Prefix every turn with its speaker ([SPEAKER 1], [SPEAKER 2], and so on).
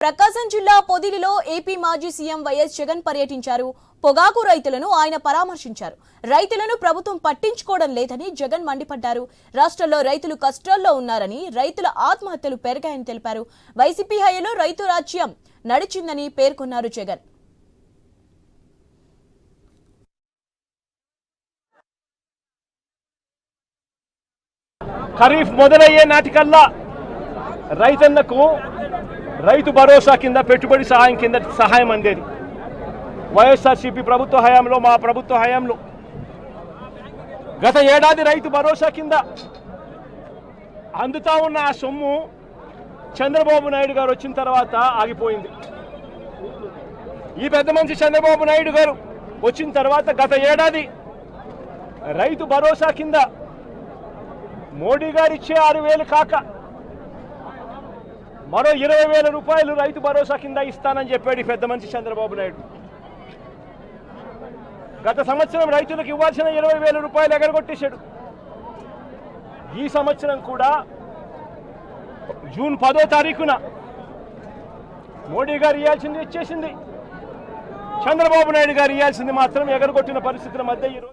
[SPEAKER 1] ప్రకాశం జిల్లా పొదిలిలో ఏపీ మాజీ CM YS Jagan పర్యటించారు. పొగాకు రైతులను ఆయన పరామర్శించారు. రైతులను ప్రభుత్వం పట్టించుకోవడం లేదని జగన్ మండిపడ్డారు. రాష్ట్రంలో రైతులు కష్టాల్లో ఉన్నారని, రైతుల ఆత్మహత్యలు పెరిగాయని తెలిపారు. వైసీపీ హయాంలో రైతు రాజ్యం నడిచిందని పేర్కొన్నారు జగన్.
[SPEAKER 2] ఖరీఫ్ మొదలయ్యే నాటికల్లా రైతన్నకు రైతు భరోసా కింద పెట్టుబడి సహాయం కింద సహాయం అందేది. వైఎస్ఆర్సీపీ ప్రభుత్వ హయాంలో, మా ప్రభుత్వ హయాంలో గత ఏడాది రైతు భరోసా కింద అందుతా ఉన్న ఆ సొమ్ము చంద్రబాబు నాయుడు గారు వచ్చిన తర్వాత ఆగిపోయింది. ఈ పెద్ద మనిషి చంద్రబాబు నాయుడు గారు వచ్చిన తర్వాత గత ఏడాది రైతు భరోసా కింద మోడీ గారు ఇచ్చే 6,000 కాక మరో 20,000 రూపాయలు రైతు భరోసా కింద ఇస్తానని చెప్పాడు ఈ పెద్ద మనిషి చంద్రబాబు నాయుడు. గత సంవత్సరం రైతులకు ఇవ్వాల్సిన 20,000 రూపాయలు ఎగరగొట్టేశాడు. ఈ సంవత్సరం కూడా జూన్ 10వ తారీఖున మోడీ గారు ఇవ్వాల్సింది ఇచ్చేసింది, చంద్రబాబు నాయుడు గారు ఇవ్వాల్సింది మాత్రం ఎగరగొట్టిన పరిస్థితుల మధ్య ఈరోజు